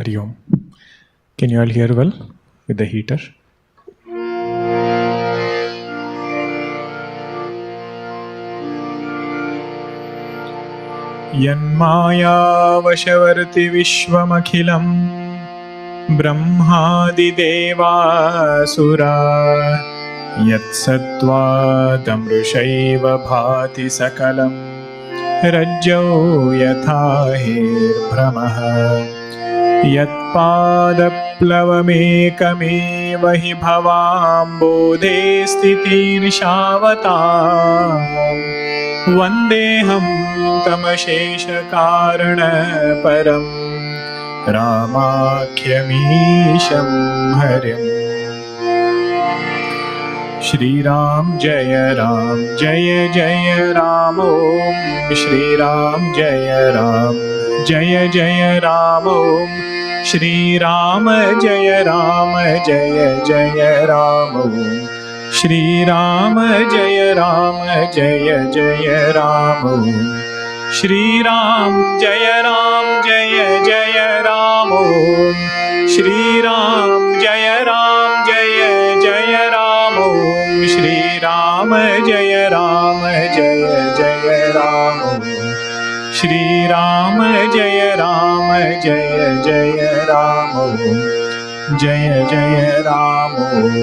Hari Om. Can you all hear well with the heater? Yanmaya vashavarti vishwamakhilam brahmadideva sura yatsatva tamrushaiva bhati sakalam rajjau yatha hirbramaha यत्पादप्लवमेकमेव हि भवाम्बोधे स्थितिर्षावताम् वन्देऽहं तमशेषकारणपरं रामाख्यमीशं हरिम्। श्रीराम जय जय राम ओम श्रीराम जय जय राम ओम श्रीराम जय जय राम ओम श्रीराम जय जय राम ओम श्रीराम जय जय राम ओम श्रीराम जय जय राम ओम श्रीराम जय जय राम ओम श्रीराम जय जय राम ओम जय राम ओम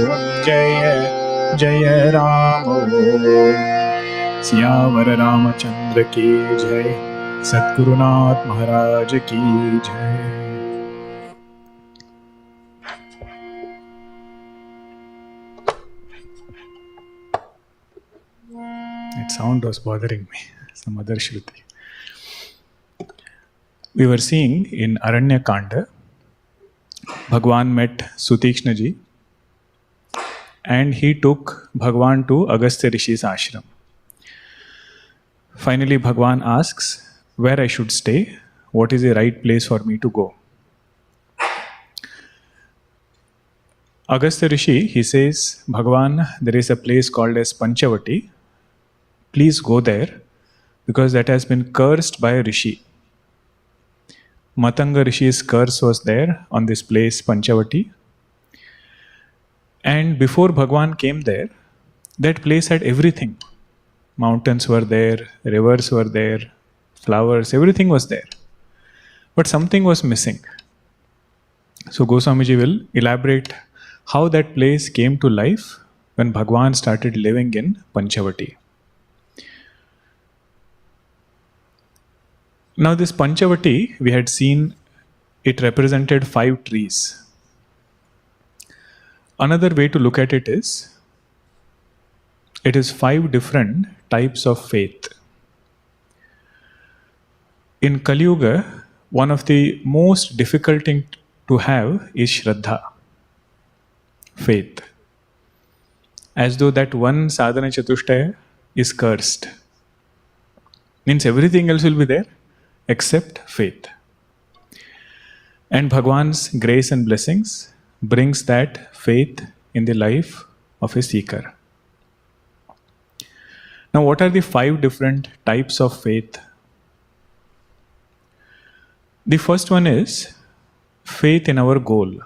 जय राम ओम। सियावर रामचंद्र की जय, सद्गुरुनाथ महाराज की जय। That sound was bothering me, some other Shruti. We were seeing in Aranya Kanda, Bhagwan met Sutikshna Ji and he took Bhagwan to Agastya Rishi's ashram. Finally, Bhagwan asks where I should stay, what is the right place for me to go. Agastya Rishi, he says, Bhagwan, there is a place called as Panchavati. Please go there because that has been cursed by a Rishi. Matanga Rishi's curse was there on this place Panchavati. And before Bhagwan came there, that place had everything. Mountains were there, rivers were there, flowers, everything was there. But something was missing. So Goswamiji will elaborate how that place came to life when Bhagwan started living in Panchavati. Now this Panchavati, we had seen it represented 5 trees. Another way to look at it is 5 different types of faith. In Kali Yuga, one of the most difficult thing to have is Shraddha, faith. As though that one sadhana chatushtaya is cursed. Means everything else will be there except faith. And Bhagwan's grace and blessings brings that faith in the life of a seeker. Now, what are the 5 different types of faith? The first one is faith in our goal.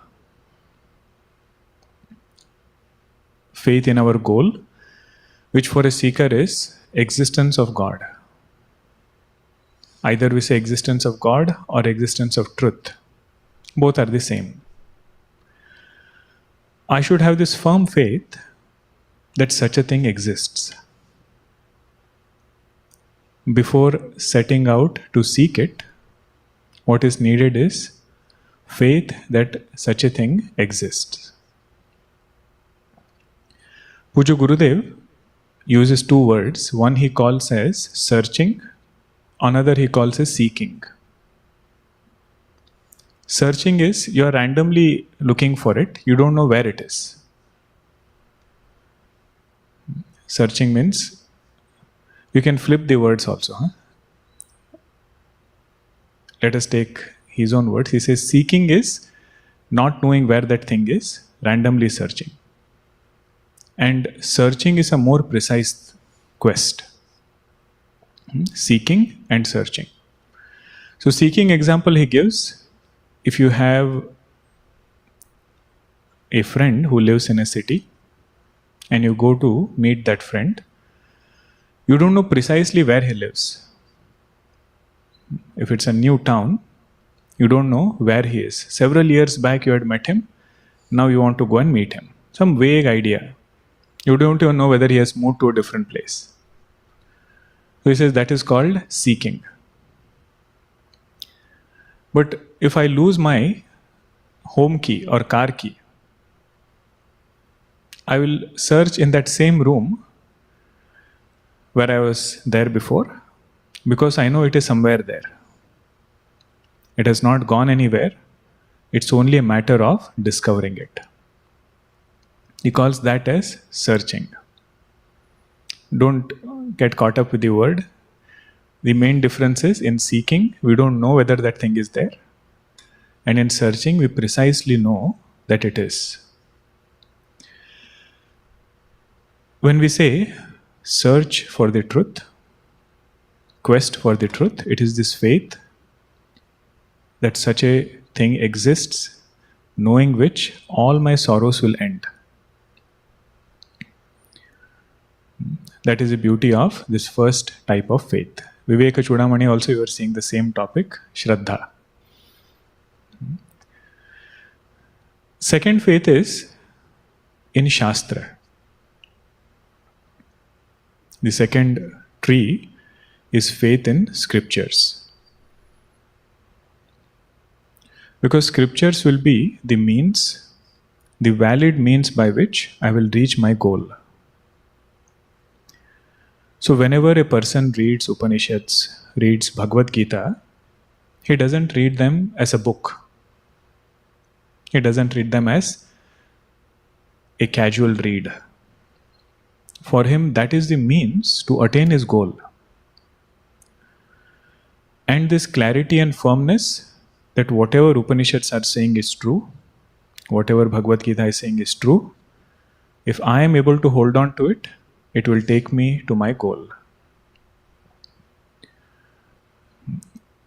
Faith in our goal, which for a seeker is existence of God. Either we say existence of God or existence of truth. Both are the same. I should have this firm faith that such a thing exists. Before setting out to seek it, what is needed is faith that such a thing exists. Puja Gurudev uses 2 words. One he calls as searching, another he calls as seeking. Searching is you are randomly looking for it, you don't know where it is. Searching means, you can flip the words also. Let us take his own words. He says seeking is not knowing where that thing is, randomly searching. And searching is a more precise quest. Seeking and searching. So seeking example he gives, if you have a friend who lives in a city and you go to meet that friend, you don't know precisely where he lives. If it's a new town, you don't know where he is. Several years back you had met him, now you want to go and meet him. Some vague idea. You don't even know whether he has moved to a different place. So he says that is called seeking. But if I lose my home key or car key, I will search in that same room where I was there before, because I know it is somewhere there. It has not gone anywhere. It's only a matter of discovering it. He calls that as searching. Don't get caught up with the word. The main difference is in seeking, we don't know whether that thing is there. And in searching, we precisely know that it is. When we say search for the truth, quest for the truth, it is this faith that such a thing exists, knowing which all my sorrows will end. That is the beauty of this first type of faith. Viveka Chudamani also, you are seeing the same topic, Shraddha. Second faith is in Shastra. The second tree is faith in scriptures. Because scriptures will be the means, the valid means by which I will reach my goal. So whenever a person reads Upanishads, reads Bhagavad Gita, he doesn't read them as a book. He doesn't read them as a casual read. For him, that is the means to attain his goal. And this clarity and firmness that whatever Upanishads are saying is true, whatever Bhagavad Gita is saying is true, if I am able to hold on to it, it will take me to my goal.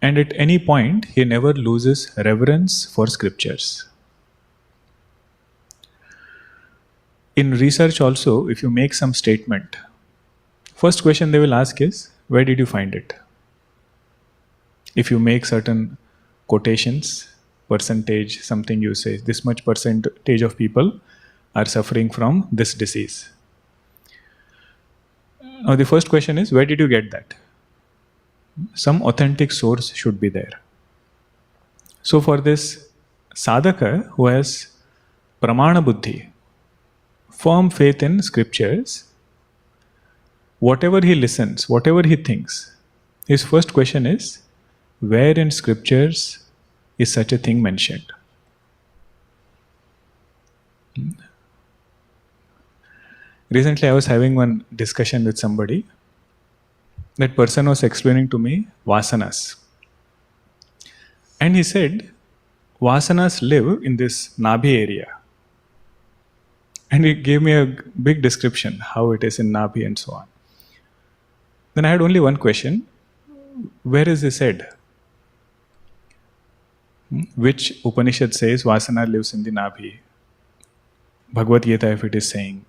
And at any point, he never loses reverence for scriptures. In research also, if you make some statement, first question they will ask is, where did you find it? If you make certain quotations, percentage, something you say, this much percentage of people are suffering from this disease. Now the first question is, where did you get that? Some authentic source should be there. So for this sadhaka who has pramana buddhi, firm faith in scriptures, whatever he listens, whatever he thinks, his first question is, where in scriptures is such a thing mentioned? Recently I was having one discussion with somebody. That person was explaining to me vasanas. And he said, vasanas live in this Nabhi area. And he gave me a big description, how it is in Nabhi and so on. Then I had only one question. Where is this said? Which Upanishad says Vasana lives in the Nabhi? Bhagavad Gita, if it is saying.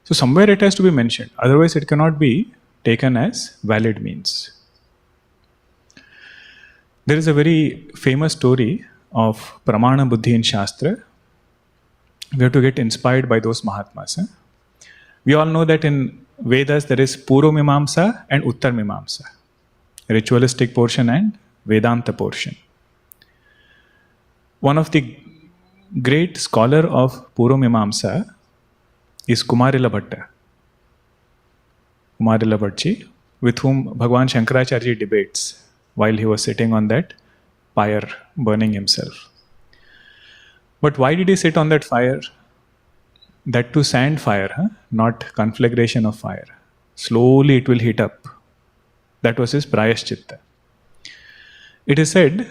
So somewhere it has to be mentioned. Otherwise it cannot be taken as valid means. There is a very famous story of Pramana Buddhi in Shastra. We have to get inspired by those Mahatmas. We all know that in Vedas there is Purva Mimamsa and Uttar Mimamsa. Ritualistic portion and Vedanta portion. One of the great scholar of Purva Mimamsa is Kumarila Bhatta. Kumarila Bhattji, with whom Bhagwan Shankaracharya debates while he was sitting on that pyre burning himself. But why did he sit on that fire? That too sand fire, not conflagration of fire. Slowly it will heat up. That was his prayaschitta. It is said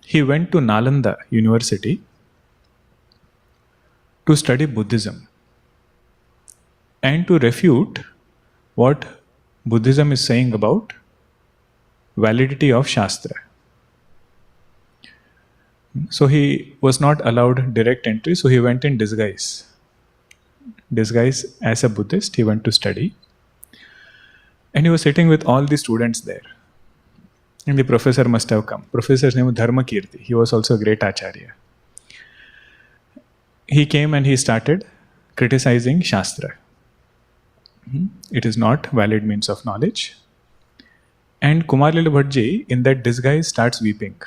he went to Nalanda University to study Buddhism and to refute what Buddhism is saying about validity of Shastra. So he was not allowed direct entry, so he went in disguise. Disguise as a Buddhist, he went to study. And he was sitting with all the students there. And the professor must have come. Professor's name was Dharmakirti. He was also a great acharya. He came and he started criticizing Shastra. It is not valid means of knowledge. And Kumarlila Bhattji, in that disguise, starts weeping.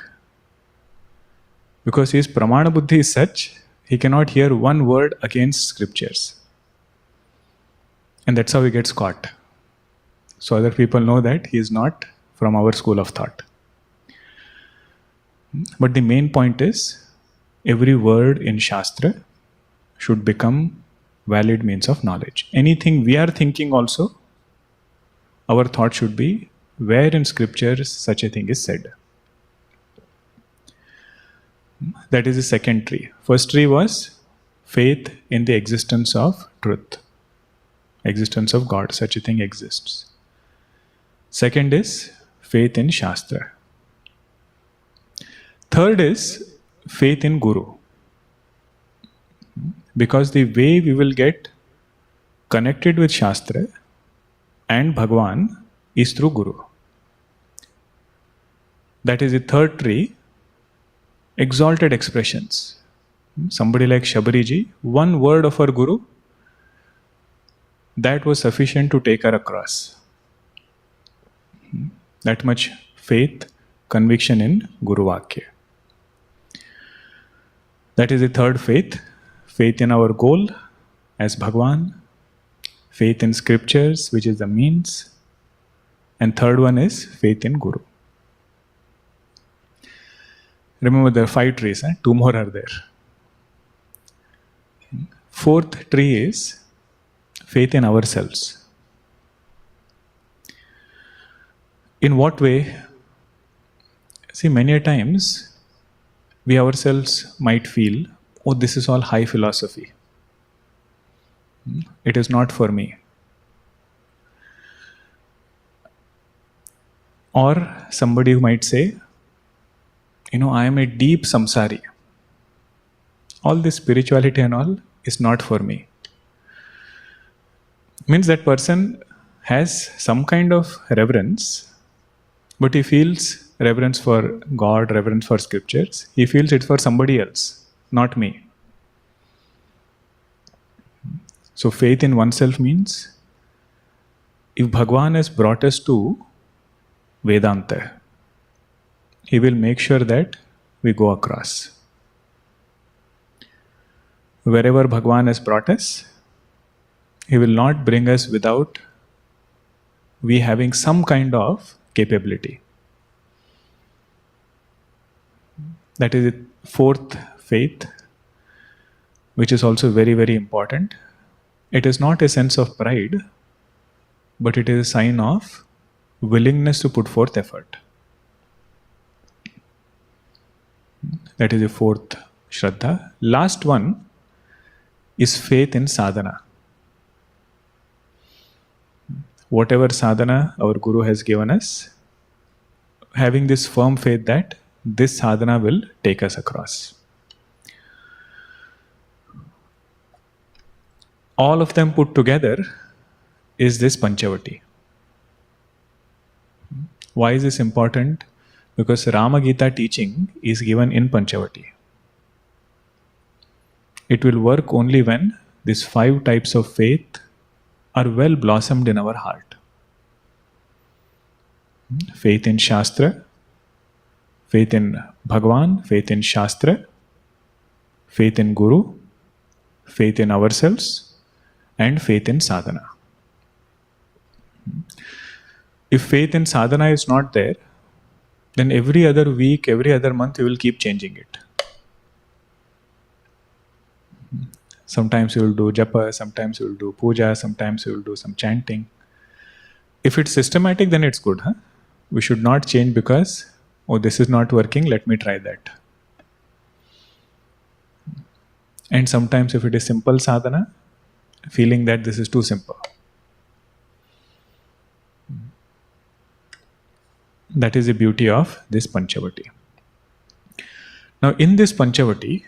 Because his Pramana Buddhi is such, he cannot hear one word against scriptures. And that's how he gets caught. So other people know that he is not from our school of thought. But the main point is, every word in Shastra should become valid means of knowledge. Anything we are thinking also, our thought should be, where in scriptures such a thing is said. That is the second tree. First tree was faith in the existence of truth. Existence of God, such a thing exists. Second is faith in Shastra. Third is faith in Guru. Because the way we will get connected with Shastra and Bhagwan is through Guru. That is the third tree. Exalted expressions. Somebody like Shabariji, one word of our Guru, that was sufficient to take her across. That much faith, conviction in Guru Vakya. That is the third faith. Faith in our goal as Bhagwan. Faith in scriptures, which is the means. And third one is faith in Guru. Remember, there are 5 trees, 2 more are there. Fourth tree is faith in ourselves. In what way? See, many a times we ourselves might feel, oh, this is all high philosophy. It is not for me. Or somebody who might say, I am a deep samsari. All this spirituality and all is not for me. Means that person has some kind of reverence, but he feels reverence for God, reverence for scriptures. He feels it's for somebody else, not me. So faith in oneself means, if Bhagwan has brought us to Vedanta, he will make sure that we go across. Wherever Bhagwan has brought us, he will not bring us without we having some kind of capability. That is the fourth faith, which is also very, very important. It is not a sense of pride, but it is a sign of willingness to put forth effort. That is the fourth Shraddha. Last one is faith in sadhana. Whatever sadhana our Guru has given us, having this firm faith that this sadhana will take us across. All of them put together is this Panchavati. Why is this important? Because Rama Gita teaching is given in Panchavati. It will work only when these 5 types of faith are well blossomed in our heart. Faith in Shastra, faith in Bhagwan, faith in Shastra, faith in Guru, faith in ourselves, and faith in sadhana. If faith in sadhana is not there, then every other week, every other month, you will keep changing it. Sometimes you will do japa, sometimes you will do puja, sometimes you will do some chanting. If it's systematic, then it's good. We should not change because, this is not working, let me try that. And sometimes if it is simple sadhana, feeling that this is too simple. That is the beauty of this Panchavati. Now, in this Panchavati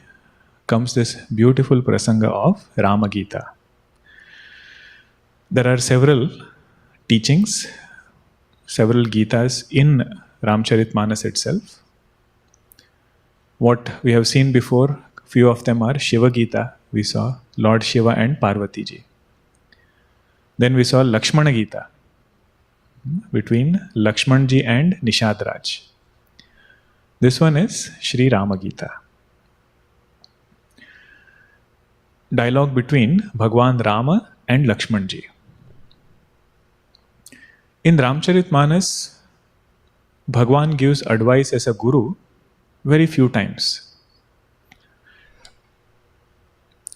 comes this beautiful prasanga of Rama Gita. There are several teachings, several Gitas in Ramacharitmanas itself. What we have seen before, few of them are Shiva Gita. We saw Lord Shiva and Parvati Ji. Then we saw Lakshmana Gita between Lakshman Ji and Nishad Raj. This one is Sri Rama Gita. Dialogue between Bhagwan Rama and Lakshman Ji. In Ramacharitmanas, Bhagwan gives advice as a guru very few times.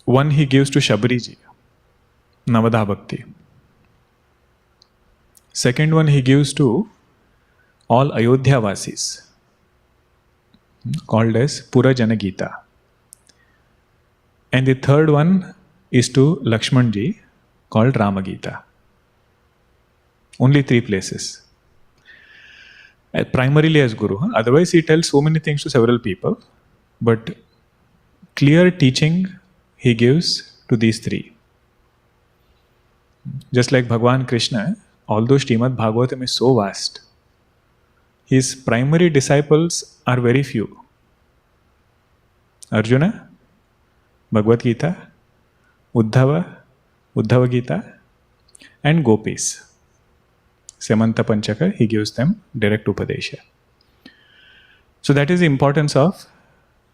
One he gives to Shabari Ji, Navadha Bhakti. Second one he gives to all Ayodhya Vasis, called as Purajana Gita. And the third one is to Lakshman Ji, called Rama Gita. Only 3 places. Primarily as Guru. Otherwise he tells so many things to several people. But clear teaching he gives to these 3. Just like Bhagwan Krishna, although Srimad Bhagavatam is so vast, his primary disciples are very few. Arjuna, Bhagavad Gita, Uddhava Gita, and Gopis. Semanta Panchaka, he gives them direct Upadesha. So that is the importance of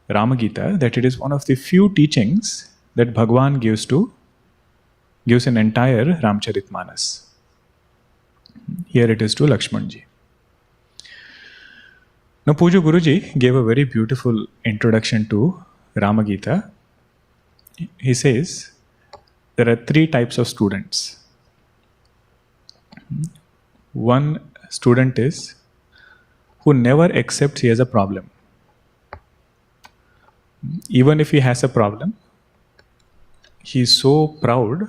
Rama Gita, that it is one of the few teachings that Bhagwan gives an entire Ramacharitmanas. Here it is to Lakshman Ji. Now Puja Guruji gave a very beautiful introduction to Rama Gita. He says there are 3 types of students. One student is who never accepts he has a problem. Even if he has a problem, he is so proud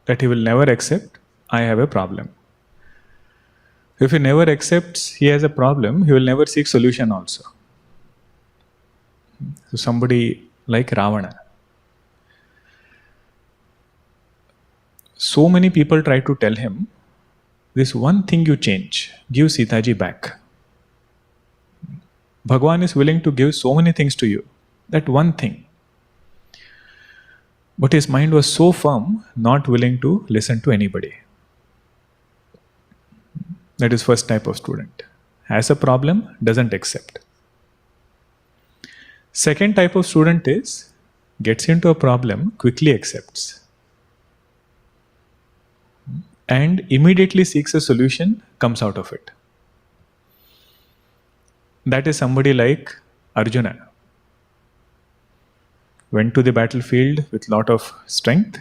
that he will never accept, I have a problem. If he never accepts he has a problem, he will never seek solution also. So somebody like Ravana. So many people try to tell him, this one thing you change, give Sita Ji back. Bhagwan is willing to give so many things to you, that one thing. But his mind was so firm, not willing to listen to anybody. That is first type of student. Has a problem, doesn't accept. Second type of student is, gets into a problem, quickly accepts. And immediately seeks a solution, comes out of it. That is somebody like Arjuna. Went to the battlefield with lot of strength,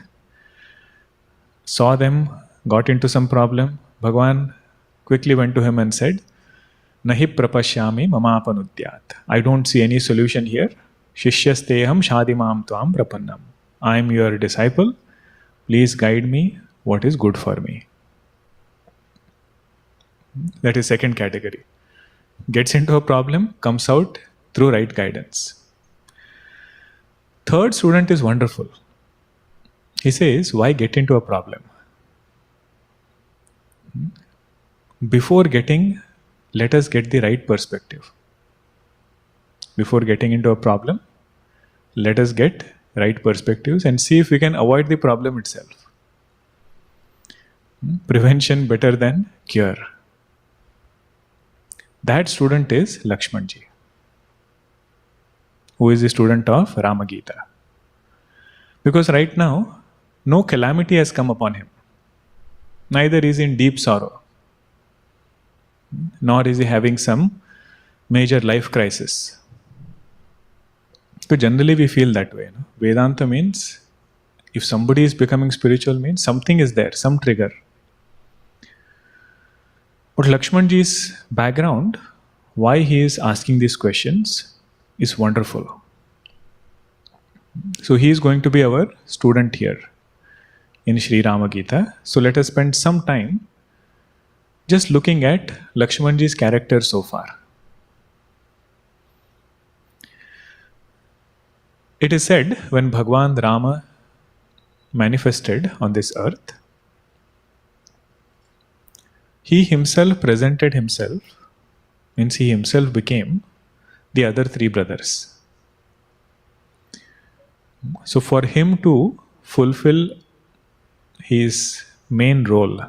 saw them, got into some problem. Bhagwan quickly went to him and said, Nahi prapashyami mamapanudyat. I don't see any solution here. Shishyasteham shadimam tvam prapannam. I am your disciple. Please guide me what is good for me. That is second category. Gets into a problem, comes out through right guidance. Third student is wonderful. He says, why get into a problem? Before getting, let us get the right perspective. Before getting into a problem, let us get right perspectives and see if we can avoid the problem itself. Prevention better than cure. That student is Lakshman Ji, who is the student of Rama Gita. Because right now, no calamity has come upon him. Neither is he in deep sorrow, nor is he having some major life crisis. So generally we feel that way. No? Vedanta means, if somebody is becoming spiritual, means something is there, some trigger. But Lakshman Ji's background, why he is asking these questions, is wonderful. So he is going to be our student here in Sri Rama Gita. So let us spend some time just looking at Lakshman Ji's character so far. It is said when Bhagwan Rama manifested on this earth, he himself presented himself, means he himself became the other three brothers. So for him to fulfill his main role,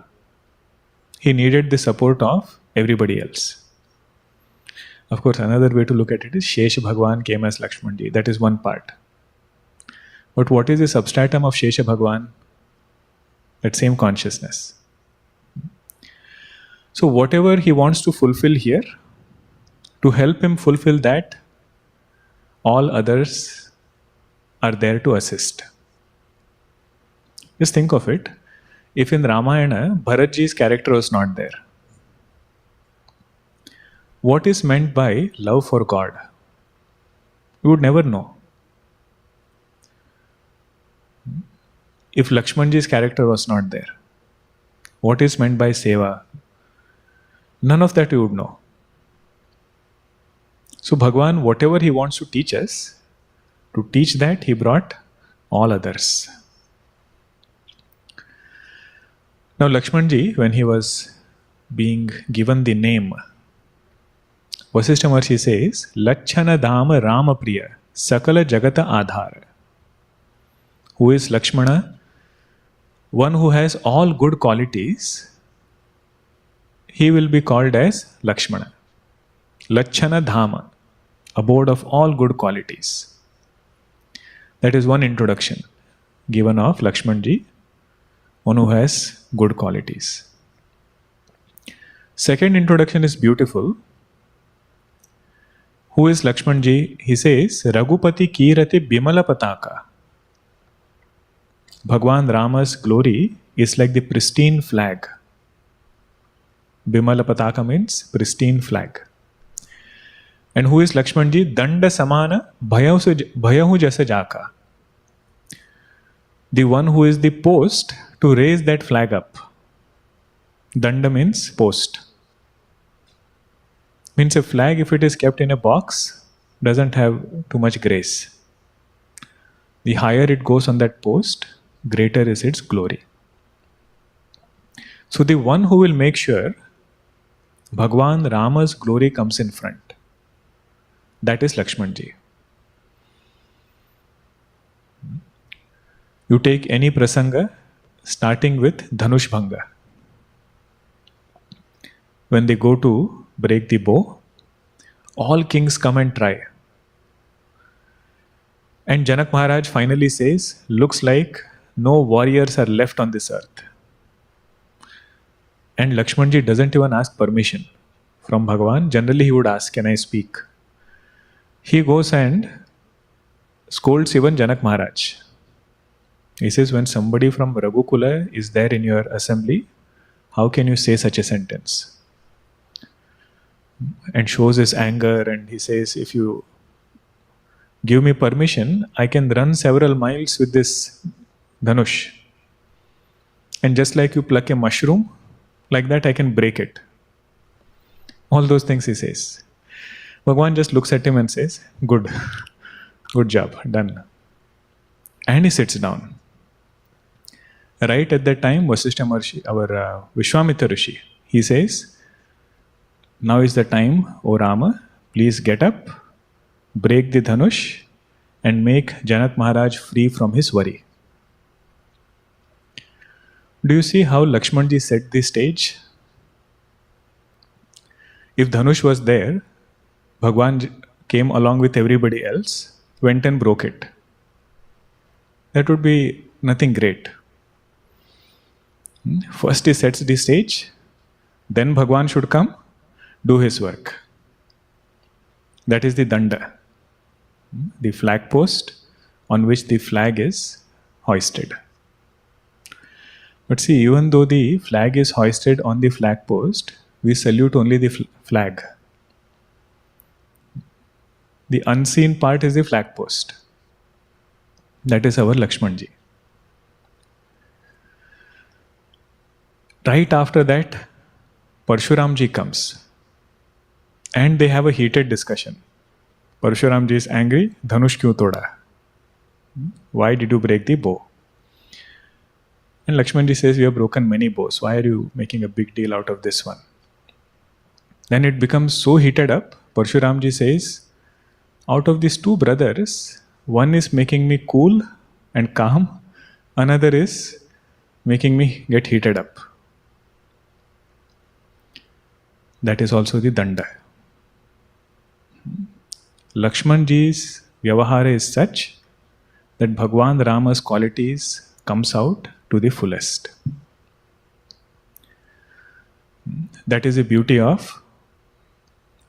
he needed the support of everybody else. Of course, another way to look at it is Shesha Bhagwan came as Lakshman Ji. That is one part. But what is the substratum of Shesha Bhagwan? That same consciousness. So whatever he wants to fulfill here, to help him fulfill that, all others are there to assist. Just think of it. If in Ramayana, Bharatji's character was not there, what is meant by love for God? We would never know. If Lakshmanji's character was not there, what is meant by seva? None of that we would know. So Bhagwan, whatever he wants to teach us, to teach that he brought all others. Now Lakshmanji, when he was being given the name, Vasishtha Maharshi says, Lachana Dhama Rama Priya Sakala Jagata Adhara. Who is Lakshmana? One who has all good qualities, he will be called as Lakshmana. Lachana Dhama, abode of all good qualities. That is one introduction given of Lakshmanji, one who has good qualities. Second introduction is beautiful. Who is Lakshmanji? He says, Raghupati Kirati Bimala Pataka. Bhagwan Rama's glory is like the pristine flag. Bimala Pataka means pristine flag. And who is Lakshmanji? Danda Samana Bhayahu Jasa Jaka. The one who is the post to raise that flag up. Danda means post. Means a flag, if it is kept in a box, doesn't have too much grace. The higher it goes on that post, greater is its glory. So the one who will make sure Bhagwan Rama's glory comes in front, that is Lakshmanji. You take any prasanga starting with Dhanush Bhanga. When they go to break the bow, all kings come and try. And Janak Maharaj finally says, looks like no warriors are left on this earth. And Lakshmanji doesn't even ask permission from Bhagavan. Generally he would ask, can I speak? He goes and scolds even Janak Maharaj. He says, when somebody from Raghukula is there in your assembly, how can you say such a sentence? And shows his anger, and he says, if you give me permission, I can run several miles with this Dhanush. And just like you pluck a mushroom, like that I can break it. All those things he says. Bhagwan just looks at him and says, good, good job, done. And he sits down. Right at that time, Vasishtha Maharshi, our Vishwamitra Rishi, he says, now is the time, O Rama, please get up, break the Dhanush, and make Janak Maharaj free from his worry. Do you see how Lakshmanji set the stage? If Dhanush was there, Bhagwan came along with everybody else, went and broke it. That would be nothing great. First he sets the stage, then Bhagwan should come, do his work. That is the danda, the flag post on which the flag is hoisted. But see, even though the flag is hoisted on the flag post, we salute only the flag. The unseen part is the flag post. That is our Lakshmanji. Right after that, Parshuramji comes. And they have a heated discussion. Parshuramji is angry, Dhanush kyun toda? Why did you break the bow? And Lakshman Ji says, we have broken many bows. Why are you making a big deal out of this one? Then it becomes so heated up. Parshuram Ji says, out of these two brothers, one is making me cool and calm, another is making me get heated up. That is also the danda. Lakshman Ji's vyavahara is such that Bhagwan Rama's qualities comes out to the fullest. That is the beauty of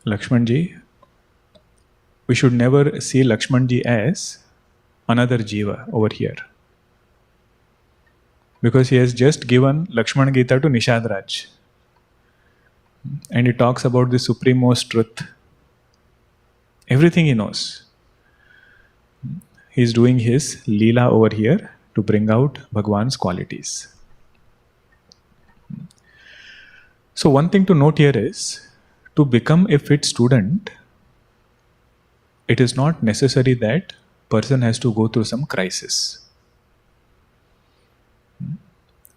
Lakshman Ji. We should never see Lakshman Ji as another jiva over here. Because he has just given Lakshman Gita to Nishad Raj. And he talks about the supremost truth. Everything he knows. He is doing his Leela over here to bring out Bhagwan's qualities. So one thing to note here is, to become a fit student, it is not necessary that person has to go through some crisis.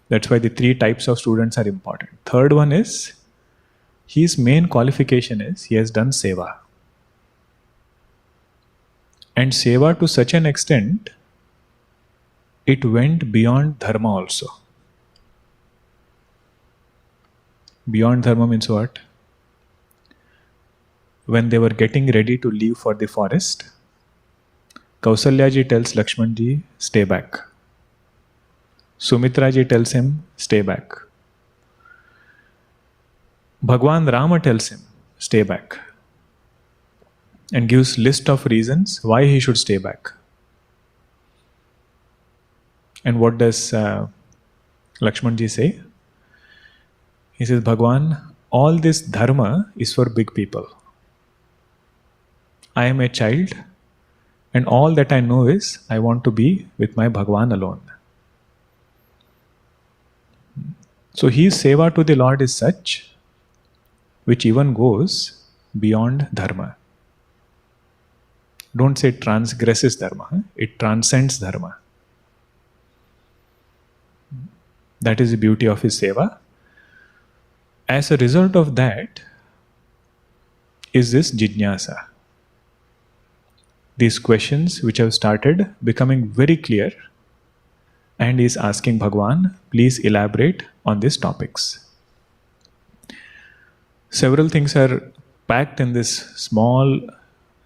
That's why the three types of students are important. Third one is, his main qualification is he has done seva. And seva to such an extent, it went beyond dharma also. Beyond dharma means what? When they were getting ready to leave for the forest, Kausalya ji tells Lakshman Ji, stay back. Sumitra ji tells him, stay back. Bhagwan Rama tells him, stay back. And gives list of reasons why he should stay back. And what does Lakshman Ji say? He says, Bhagwan, all this dharma is for big people. I am a child, and all that I know is I want to be with my Bhagwan alone. So his seva to the Lord is such, which even goes beyond dharma. Don't say it transgresses dharma, it transcends dharma. That is the beauty of his seva. As a result of that is this jijnasa. These questions which have started becoming very clear, and he is asking Bhagwan, please elaborate on these topics. Several things are packed in this small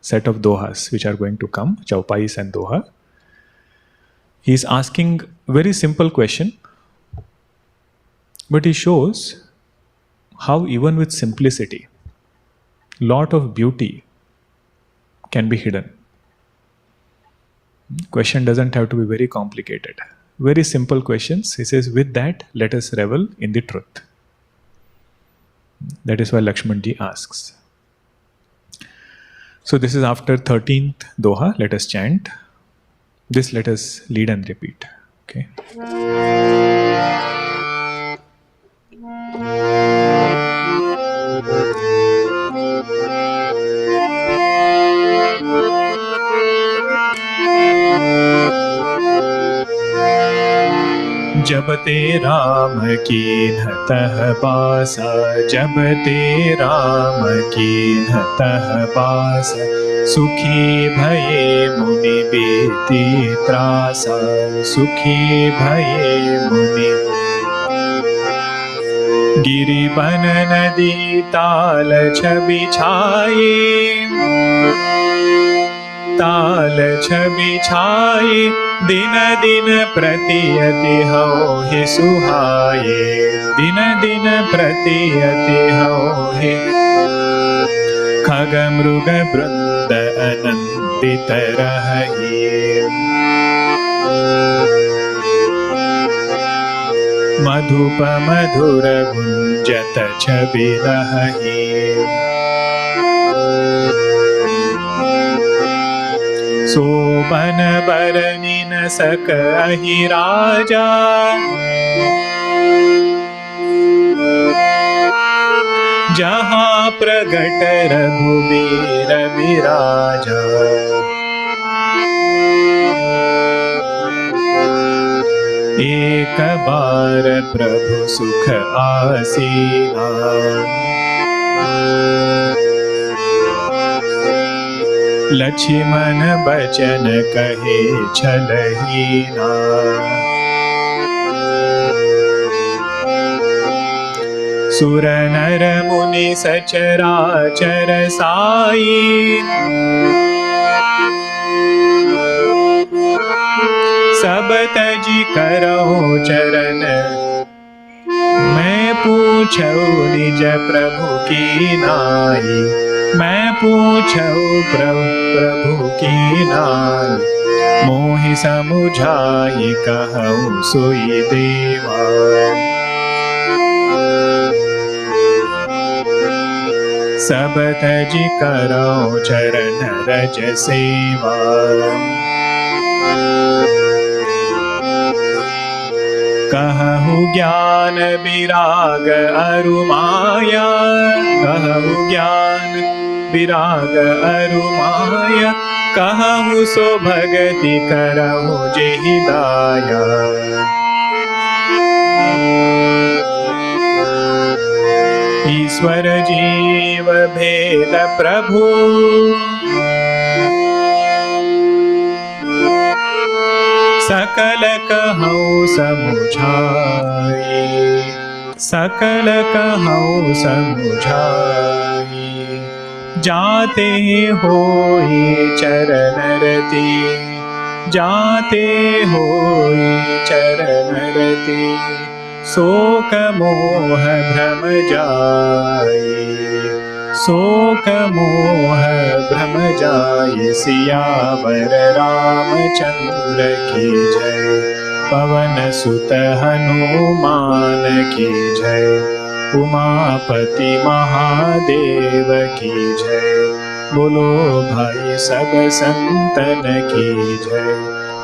set of dohas which are going to come, Chaupais and Doha. He is asking very simple question, but he shows how even with simplicity, lot of beauty can be hidden. Question doesn't have to be very complicated. Very simple questions. He says, with that, let us revel in the truth. That is why Lakshman Ji asks. So this is after 13th Doha. Let us chant. This let us lead and repeat. Okay. जब ते राम कीन्ह तह पासा, जब ते राम कीन्ह तह पासा, सुखी भये मुनि बीती त्रासा, सुखी भये मुनि। गिरि बन नदी ताल छवि छाये, ताल छवि छाये, दिन दिन प्रति अति होहि सुहाये, दिन दिन प्रति अति होहि। खग मृग वृंद अनंदित रहहि, मधुप मधुर गुंजत छवि रहहि। सोबन बरनि न सकहि राजा, जहाँ प्रगट रघुबीर विराजा। एक बार प्रभु सुख आसीना। लक्ष्मण बचन कहे छलहीना। सुर नर मुनि सचराचर साई। सब तजी करहु चरण। मैं पूछऊ निज प्रभु की नाई। मैं पूछऊ प्रभु की नाई। मोहि समुझाई कहऊँ सोई देवा। सब तजी करहु चरण रज सेवा। कहु ज्ञान विराग अरु माया। कहु ज्ञान विराग अरु माया। कहु सो भगति करहु जेहि दाया। ईश्वर जीव भेद प्रभु। सकल कहऊँ समुझाई। सकल कहऊँ समुझाई। जाते होई चरण रति। जाते होई चरण रति। शोक मोह भ्रम जाई। शोक मोह भ्रम जाई। सियावर रामचंद्र की जय। पवन सुत हनुमान की जय। उमापति महादेव की जय। बोलो भाई सब संतन की जय।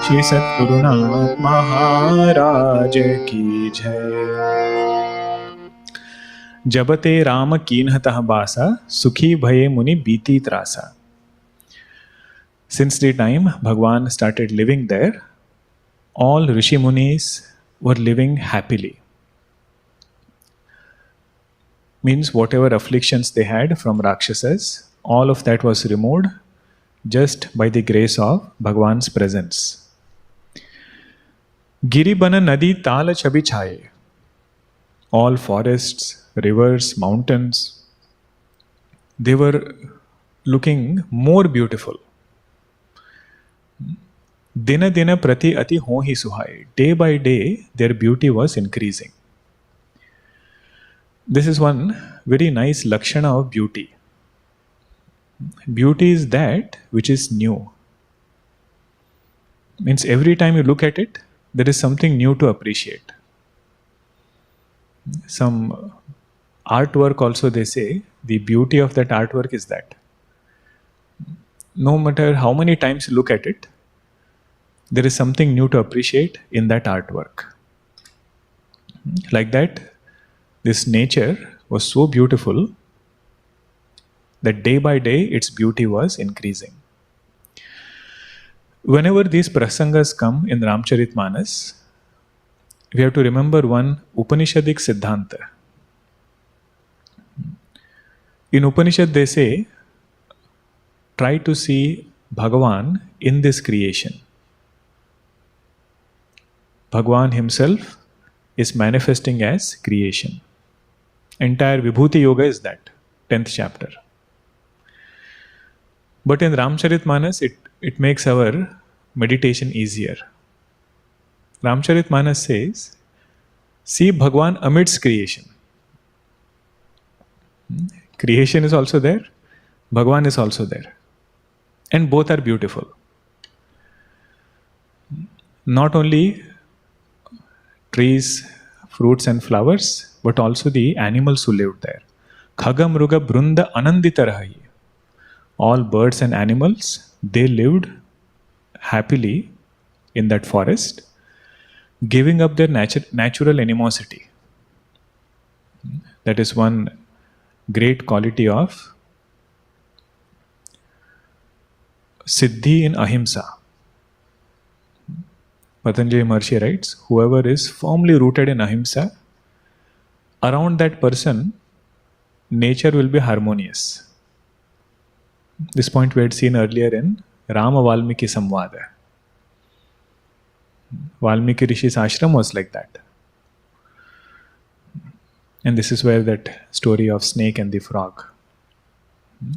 श्री सद्गुरुनाथ महाराज की जय। जबते राम कीन्हतः बासा। सुखी भये मुनि बीती त्रासा। Since the time Bhagwan started living there, all Rishi Munis were living happily. Means whatever afflictions they had from Rakshasas, all of that was removed just by the grace of Bhagwan's presence. Giribana Nadi Tala Chabi Chaye. All forests, rivers, mountains, they were looking more beautiful. Dina dina prati ati hohi suhai. Day by day, their beauty was increasing. This is one very nice lakshana of beauty. Beauty is that which is new. Means every time you look at it, there is something new to appreciate. Some artwork also, they say, the beauty of that artwork is that no matter how many times you look at it, there is something new to appreciate in that artwork. Like that, this nature was so beautiful that day by day its beauty was increasing. Whenever these prasangas come in Ramacharitmanas, we have to remember one Upanishadic Siddhanta. In Upanishad they say, try to see Bhagavan in this creation. Bhagavan himself is manifesting as creation. Entire Vibhuti Yoga is that, 10th chapter. But in Ramacharitmanas, it makes our meditation easier. Ramacharitmanas says, see Bhagavan amidst creation. Creation is also there, Bhagavan is also there. And both are beautiful. Not only trees, fruits and flowers, but also the animals who lived there. Khaga mruga brunda anandita rahi. All birds and animals, they lived happily in that forest, giving up their natural animosity. That is one great quality of Siddhi in Ahimsa. Patanjali Maharshi writes, whoever is firmly rooted in ahimsa, around that person, nature will be harmonious. This point we had seen earlier in Rama Valmiki Samvada. Valmiki Rishi's ashram was like that. And this is where that story of snake and the frog,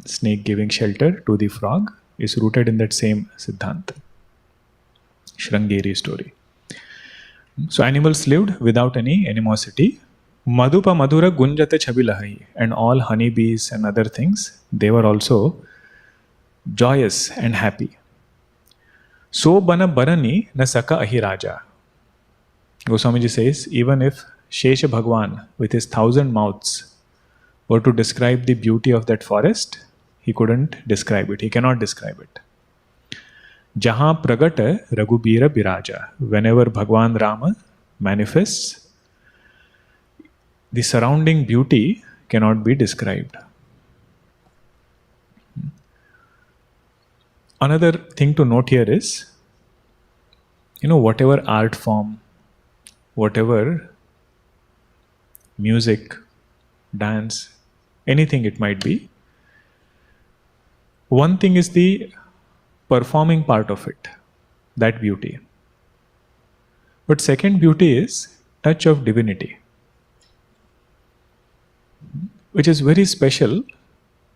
snake giving shelter to the frog, is rooted in that same Siddhanta. Shrangeri story. So animals lived without any animosity. Madhupa Madhura Gunjate Chabilahi, and all honeybees and other things, they were also joyous and happy. So bana barani na saka ahi raja. Goswamiji says, even if Shesha Bhagwan with his 1,000 mouths were to describe the beauty of that forest, he couldn't describe it. He cannot describe it. Jahan pragata Raghubira Biraja. Whenever Bhagwan Rama manifests, the surrounding beauty cannot be described. Another thing to note here is, whatever art form, whatever music, dance, anything it might be, one thing is the performing part of it, that beauty. But second beauty is touch of divinity, which is very special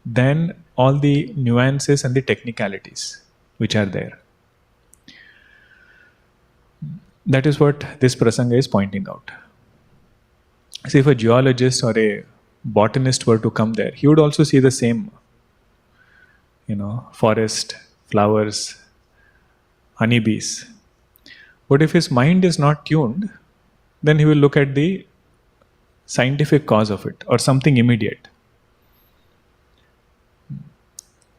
than all the nuances and the technicalities which are there. That is what this prasanga is pointing out. See, if a geologist or a botanist were to come there, he would also see the same, forest, flowers, honeybees. But if his mind is not tuned, then he will look at the scientific cause of it or something immediate.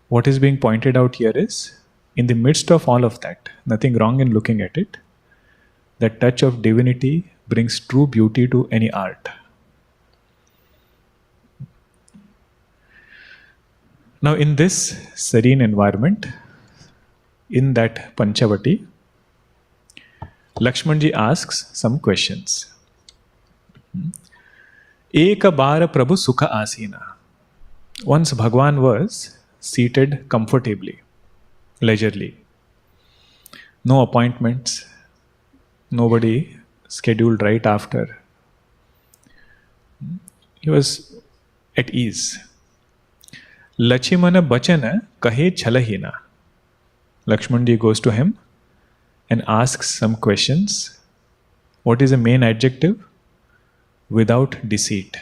What is being pointed out here is, in the midst of all of that, nothing wrong in looking at it, that touch of divinity brings true beauty to any art. Now, in this serene environment, in that Panchavati, Lakshman Ji asks some questions. Eka bara Prabhu Sukha Asina. Once Bhagwan was seated comfortably, leisurely. No appointments, nobody scheduled right after. He was at ease. Lachimana bachana kahe chalahina. Lakshman Ji goes to him and asks some questions. What is the main adjective? Without deceit.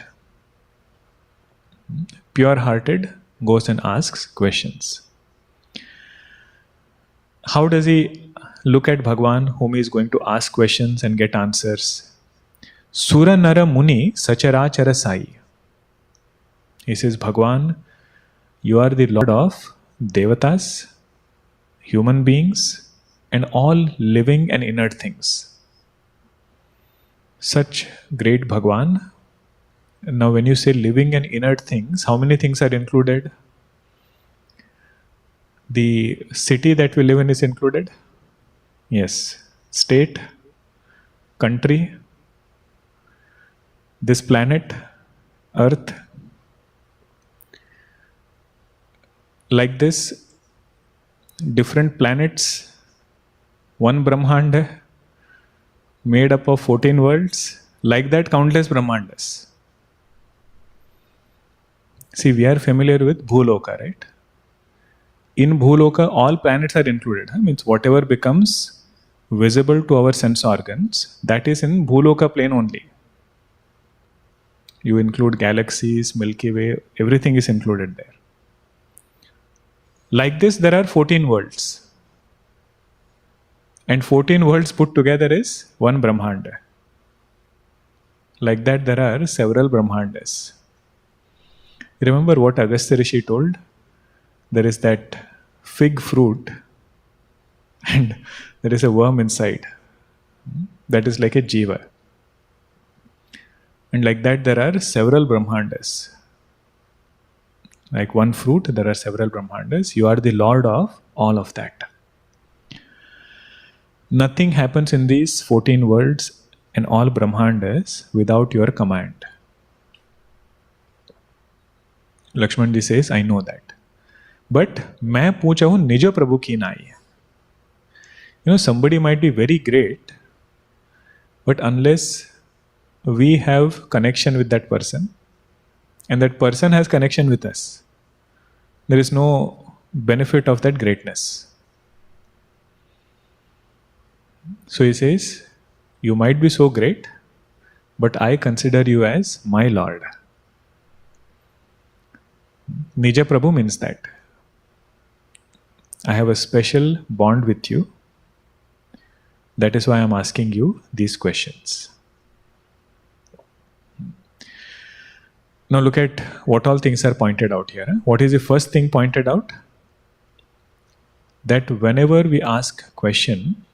Pure-hearted goes and asks questions. How does he look at Bhagwan, whom he is going to ask questions and get answers? Sura Nara Muni Sachara Sai. He says, Bhagwan, you are the Lord of Devatas, human beings, and all living and inert things. Such great Bhagwan. Now, when you say living and inert things, how many things are included? The city that we live in is included? Yes. State, country, this planet, Earth. Like this, different planets, one Brahmanda made up of 14 worlds, like that countless Brahmandas. See, we are familiar with Bhuloka, right? In Bhuloka, all planets are included. Means whatever becomes visible to our sense organs, that is in Bhuloka plane only. You include galaxies, Milky Way, everything is included there. Like this, there are 14 worlds. And 14 worlds put together is one Brahmanda. Like that, there are several Brahmandas. Remember what Agastya Rishi told? There is that fig fruit and there is a worm inside. That is like a jiva. And like that, there are several Brahmandas. Like one fruit, there are several Brahmandas. You are the Lord of all of that. Nothing happens in these 14 worlds and all Brahmandas without your command. Lakshman Ji says, I know that. But मैं पूछा हूँ निज प्रभु की नाई. Somebody might be very great, but unless we have connection with that person, and that person has connection with us, there is no benefit of that greatness. So he says, you might be so great, but I consider you as my Lord. Nija Prabhu means that I have a special bond with you. That is why I am asking you these questions. Now look at what all things are pointed out here. What is the first thing pointed out? That whenever we ask a question,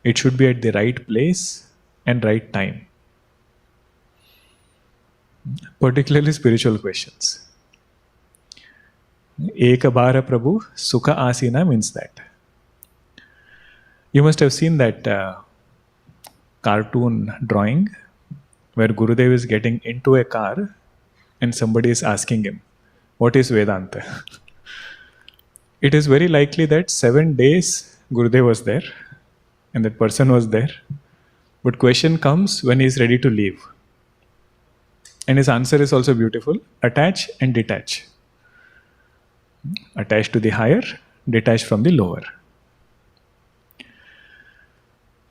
it should be at the right place and right time. Particularly spiritual questions. Eka Bhara Prabhu Sukha Asina means that. You must have seen that cartoon drawing where Gurudev is getting into a car and somebody is asking him, what is Vedanta? It is very likely that 7 days Gurudev was there and that person was there. But question comes when he is ready to leave. And his answer is also beautiful. Attach and detach. Attach to the higher, detach from the lower.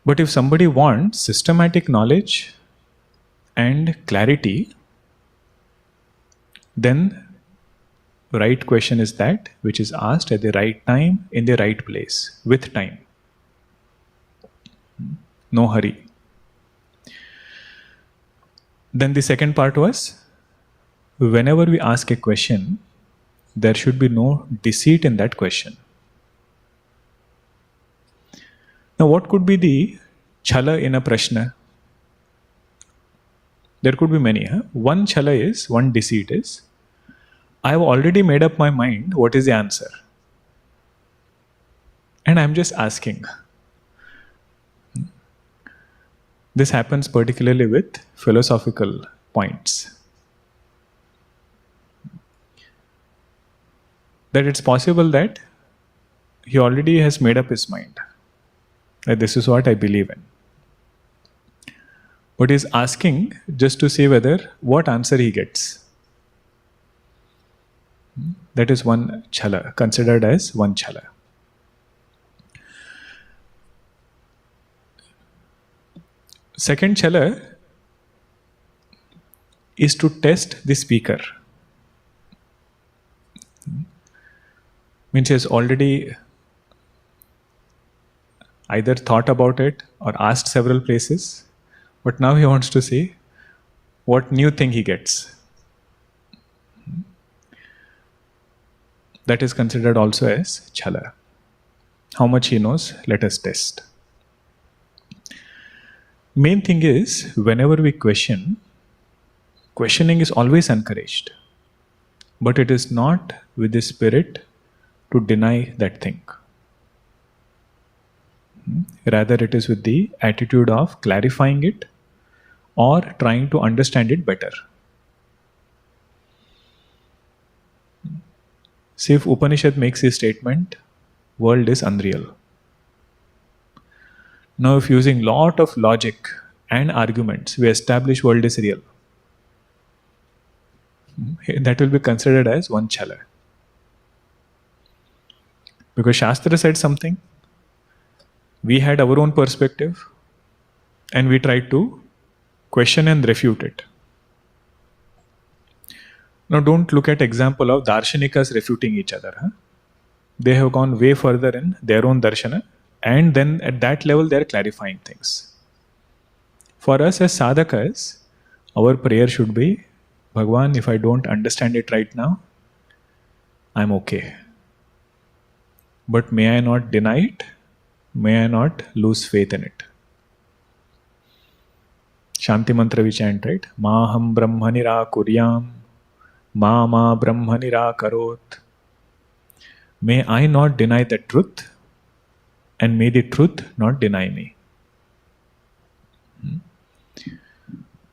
But if somebody wants systematic knowledge and clarity, then the right question is that which is asked at the right time, in the right place, with time. No hurry. Then the second part was, whenever we ask a question, there should be no deceit in that question. Now, what could be the chala in a prashna? There could be many. One chala is, one deceit is, I have already made up my mind what is the answer. And I am just asking. This happens particularly with philosophical points. That it's possible that he already has made up his mind. That this is what I believe in. But he's asking just to see whether what answer he gets. That is one chala, considered as one chala. Second chala is to test the speaker. Means he has already either thought about it or asked several places, but now he wants to see what new thing he gets. That is considered also as chala. How much he knows, let us test. Main thing is, whenever we question, questioning is always encouraged. But it is not with the spirit to deny that thing. Rather, it is with the attitude of clarifying it or trying to understand it better. See, if Upanishad makes a statement, world is unreal. Now, if using lot of logic and arguments, we establish world is real, that will be considered as one chala. Because Shastra said something, we had our own perspective, and we tried to question and refute it. Now, don't look at example of darshanikas refuting each other. They have gone way further in their own darshana, and then at that level they are clarifying things. For us as sadhakas, our prayer should be, Bhagwan, if I don't understand it right now, I'm okay. But may I not deny it, may I not lose faith in it. Shanti mantra we chant, right? Maham brahma nirakuryam, ma brahma nirakarot. May I not deny the truth, and may the truth not deny me.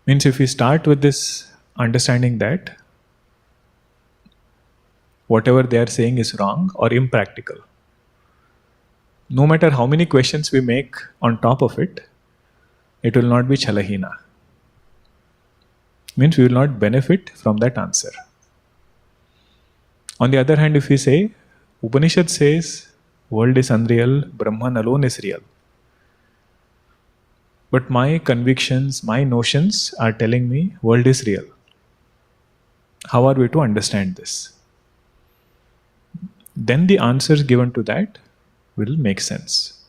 Means if we start with this understanding that whatever they are saying is wrong or impractical, no matter how many questions we make on top of it, it will not be chalahina. Means we will not benefit from that answer. On the other hand, if we say, Upanishad says, world is unreal, Brahman alone is real. But my convictions, my notions are telling me world is real. How are we to understand this? Then the answers given to that will make sense.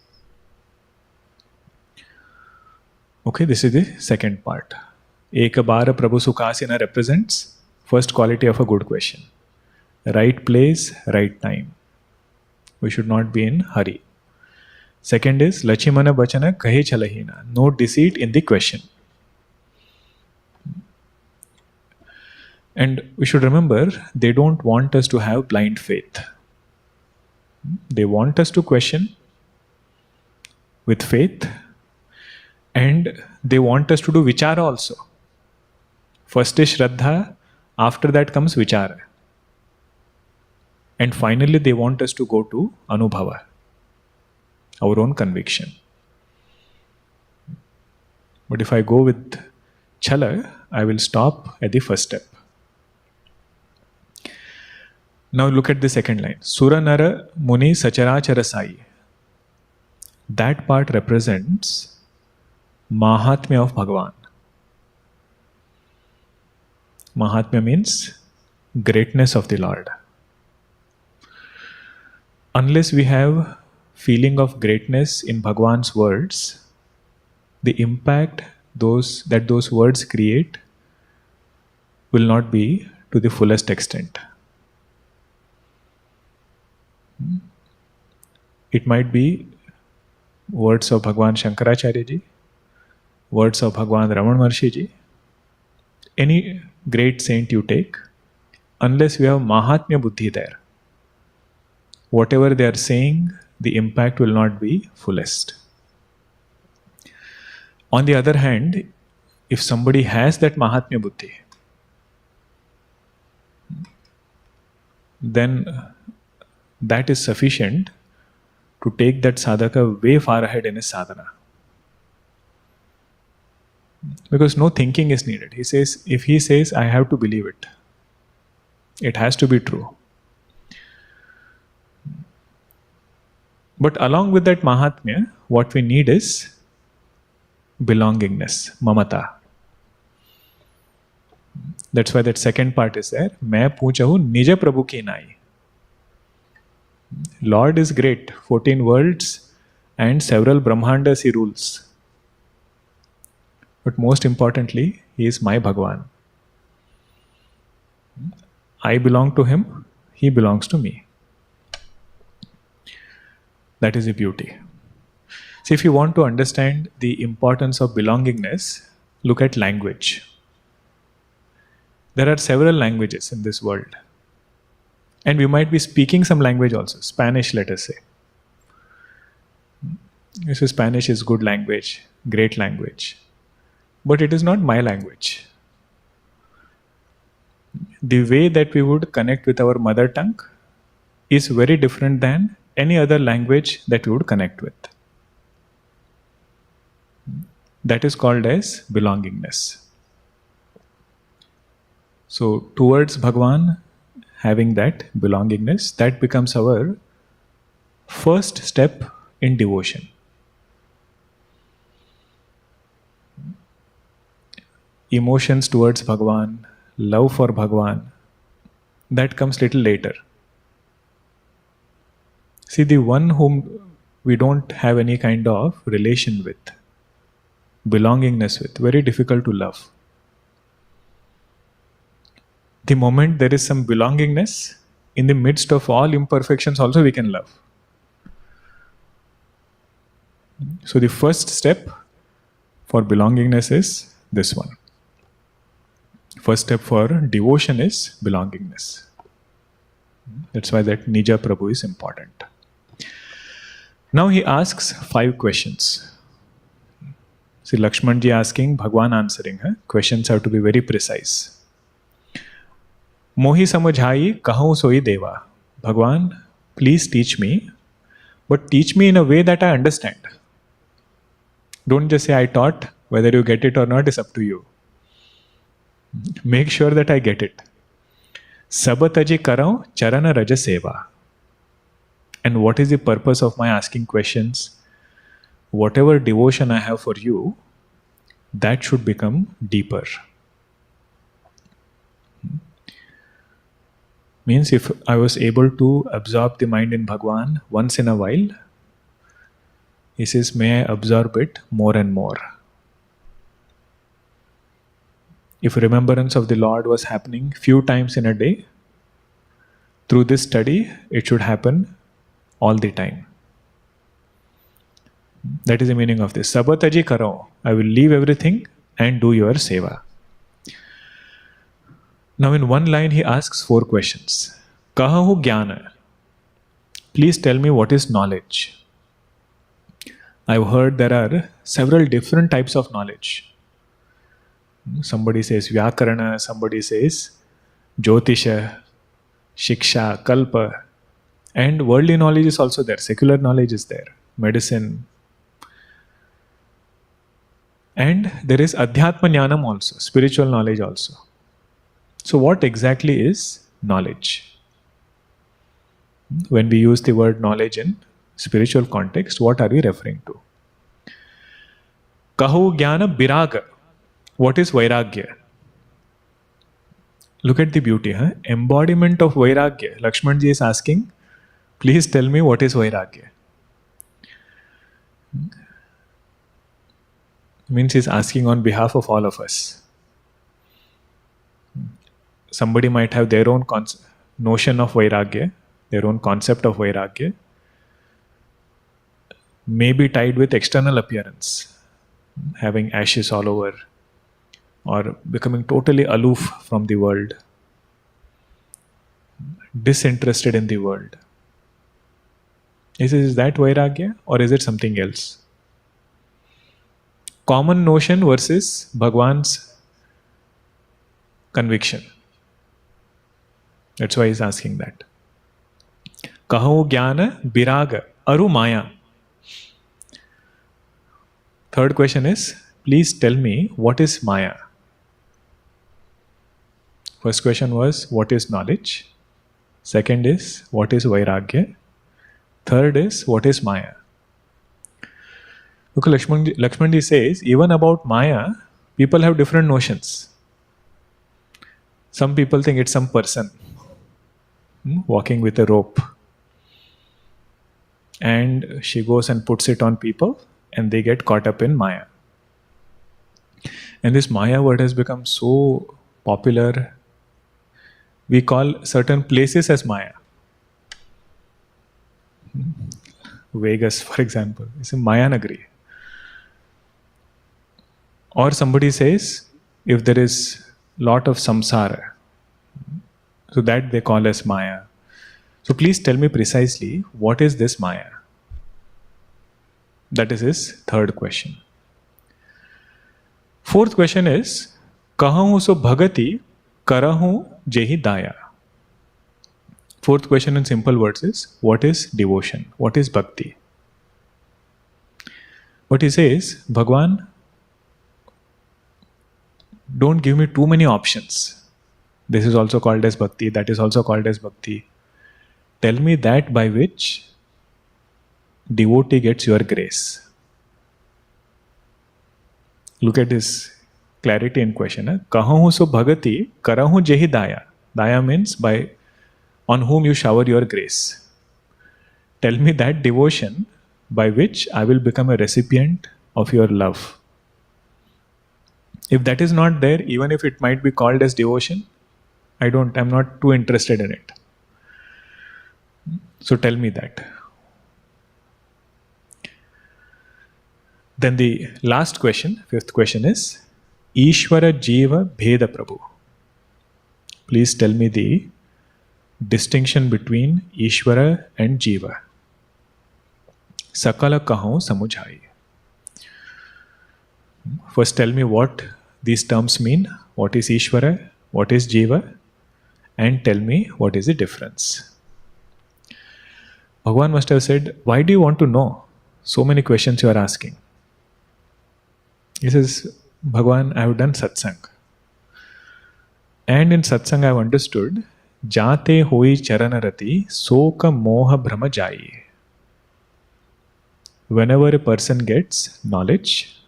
Okay, this is the second part. Ekabara Prabhu Sukhasina represents first quality of a good question. Right place, right time. We should not be in hurry. Second is Lachimana Bachana Kahe Chalahina. No deceit in the question. And we should remember, they don't want us to have blind faith. They want us to question with faith, and they want us to do vichara also. First is Shraddha, after that comes vichara. And finally they want us to go to Anubhava, our own conviction. But if I go with Chala, I will stop at the first step. Now look at the second line. Suranara Muni Sacharachara Sai. That part represents Mahatmya of Bhagavan. Mahatmya means greatness of the Lord. Unless we have feeling of greatness in Bhagavan's words, the impact that those words create will not be to the fullest extent. It might be words of Bhagavan Shankaracharya Ji, words of Bhagavan Ramana Maharshi Ji, any great saint you take, unless we have Mahatmya Buddhi there, whatever they are saying, the impact will not be fullest. On the other hand, if somebody has that Mahatmya Buddhi, then that is sufficient to take that sadhaka way far ahead in his sadhana. Because no thinking is needed. If he says, I have to believe it. It has to be true. But along with that Mahatmya, what we need is belongingness, mamata. That's why that second part is there. Main poochahu nija prabhu ki nai. Lord is great, 14 worlds and several Brahmandas he rules. But most importantly, he is my Bhagavan. I belong to him, he belongs to me. That is the beauty. See, if you want to understand the importance of belongingness, look at language. There are several languages in this world. And we might be speaking some language also. Spanish, let us say. So Spanish is good language, great language. But it is not my language. The way that we would connect with our mother tongue is very different than any other language that we would connect with. That is called as belongingness. So towards Bhagavan, having that belongingness, that becomes our first step in devotion. Emotions towards Bhagavan, love for Bhagavan, that comes little later. See, the one whom we don't have any kind of relation with, belongingness with, very difficult to love. The moment there is some belongingness, in the midst of all imperfections also we can love. So the first step for belongingness is this one. First step for devotion is belongingness. That's why that Nija Prabhu is important. Now he asks 5 questions. See, Lakshman Ji asking, Bhagwan answering. Questions have to be very precise. Mohi samajhai kahau soi deva. Bhagwan, please teach me, but teach me in a way that I understand. Don't just say I taught, whether you get it or not is up to you. Make sure that I get it. Sabataji karau charana raja seva. And what is the purpose of my asking questions? Whatever devotion I have for you, that should become deeper. Means if I was able to absorb the mind in Bhagwan once in a while, he says, may I absorb it more and more. If remembrance of the Lord was happening few times in a day, through this study, it should happen all the time. That is the meaning of this. Sabataji karo. I will leave everything and do your seva. Now in one line he asks 4 questions. Kahahu jnana. Please tell me what is knowledge. I've heard there are several different types of knowledge. Somebody says Vyakarana, somebody says Jyotisha, Shiksha, Kalpa. And worldly knowledge is also there. Secular knowledge is there. Medicine. And there is Adhyatma Jnanam also. Spiritual knowledge also. So what exactly is knowledge? When we use the word knowledge in spiritual context, what are we referring to? Kahu jnana biraga. What is vairagya? Look at the beauty. Embodiment of vairagya. Lakshman Ji is asking, please tell me what is vairagya. Means he is asking on behalf of all of us. Somebody might have their own notion of vairagya, their own concept of vairagya, may be tied with external appearance, having ashes all over, or becoming totally aloof from the world, disinterested in the world. Is that vairagya or is it something else? Common notion versus Bhagwan's conviction. That's why he's asking that. Kaho jnana biraga aru maya. Third question is, please tell me what is maya. First question was, what is knowledge? Second is, what is vairagya? Third is, what is maya? Look, Lakshman Ji says, even about maya, people have different notions. Some people think it's some person walking with a rope. And she goes and puts it on people and they get caught up in maya. And this maya word has become so popular. We call certain places as maya. Vegas, for example, is a Maya Nagari. Or somebody says, if there is lot of samsara, so that they call as maya. So please tell me precisely, what is this maya? That is his third question. Fourth question is, Kahahu so bhagati karahu jehi daya. Fourth question in simple words is, what is devotion? What is bhakti? But he says, Bhagwan, don't give me too many options. This is also called as bhakti, that is also called as bhakti. Tell me that by which devotee gets your grace. Look at this clarity in question. Kahahu so bhagati karahu jehi daya. Daya means by on whom you shower your grace. Tell me that devotion by which I will become a recipient of your love. If that is not there, even if it might be called as devotion, I'm not too interested in it. So tell me that. Then the last question, fifth question is, Ishvara Jiva Bheda Prabhu. Please tell me the distinction between Ishvara and Jiva. सकल कहूँ समुझाई. First tell me what these terms mean. What is Ishvara? What is Jiva? And tell me what is the difference. Bhagavan must have said, why do you want to know? So many questions you are asking. He says, Bhagavan, I have done satsang. And in satsang I have understood, Jate hoi charanarati soka moha brahma jayi. Whenever a person gets knowledge,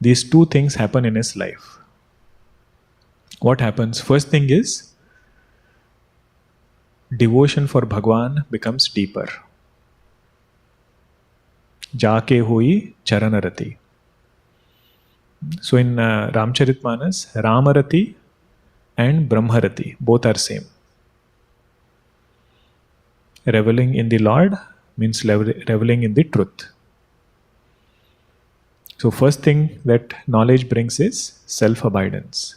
these two things happen in his life. What happens? First thing is, devotion for Bhagwan becomes deeper. Jaake hui charanarati. So in Ramacharitmanas, Ramarati and Brahmarati both are same. Reveling in the Lord means reveling in the truth. So first thing that knowledge brings is self-abidance.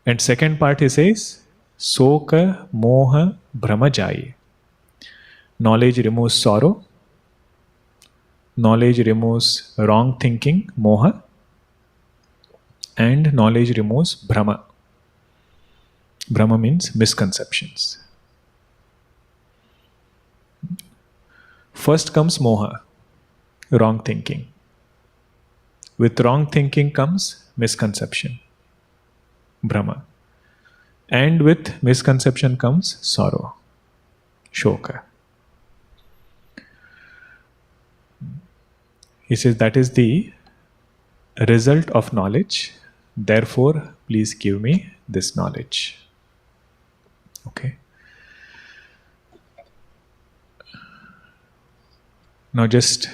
And second part he says, Soka moha brahma jayi. Knowledge removes sorrow. Knowledge removes wrong thinking, moha. And knowledge removes brahma. Brahma means misconceptions. First comes moha, wrong thinking. With wrong thinking comes misconception, Brahma. And with misconception comes sorrow, Shoka. He says that is the result of knowledge. Therefore, please give me this knowledge. Okay. Now just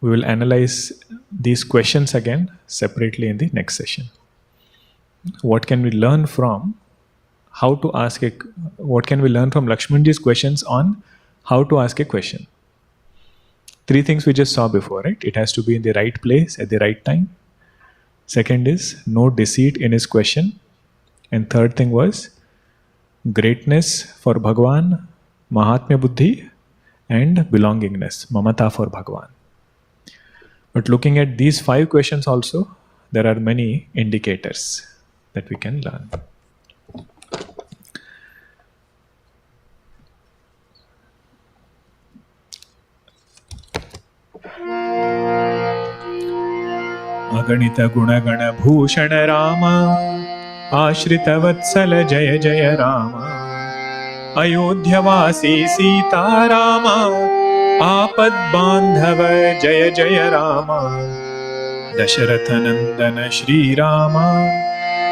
we will analyze these questions again separately in the next session. What can we learn from how to ask a, what can we learn from Lakshman Ji's questions on how to ask a question? Three things we just saw before, right? It has to be in the right place at the right time. Second is no deceit in his question. And third thing was greatness for Bhagwan, Mahatmya Buddhi, and belongingness, Mamata for Bhagwan. But looking at these 5 questions also, there are many indicators that we can learn. Aganita Gunagana Bhushan Rama, Ashrita Vatsala Jaya Jaya Rama, Ayodhyavasi Sita Rama, Apad Bandhava Jaya Jaya Rama, Dasharathanandana Shri Rama,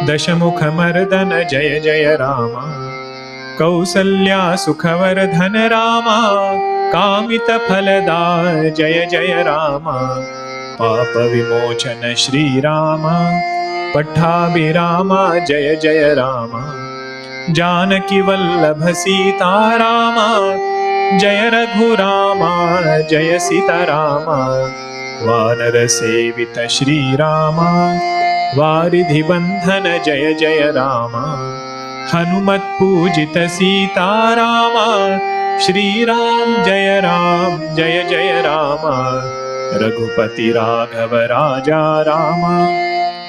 Dashamukha Mardana Jaya Jaya Rama, Kausalya Sukhavardhana Rama, Kamita Phalada Jaya Jaya Rama, Papa Vimochana Shri Rama, Pattabhirama Jaya Jaya Rama, Janaki Vallabha Sita Rama, Jaya Raghu Rama, Jaya Sita Rama, Vanara Sevita Shri Rama, Varidhi Bandhana Jaya Jaya Rama, Hanumat Pujita Sita Rama, Shri Ram Jaya Ram, Jaya Jaya Rama, Raghupati Raghava Raja Rama,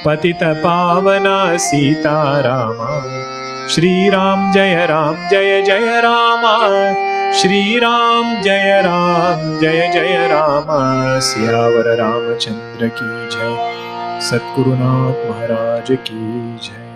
Patita Pavana Sita Rama, Shri Ram Jaya Ram, Jaya Jaya Rama, Shri Ram Jaya Ram, Jaya Jaya Rama, Siyavara Ramachandra ki jai, Satgurunath Maharaj ki jai.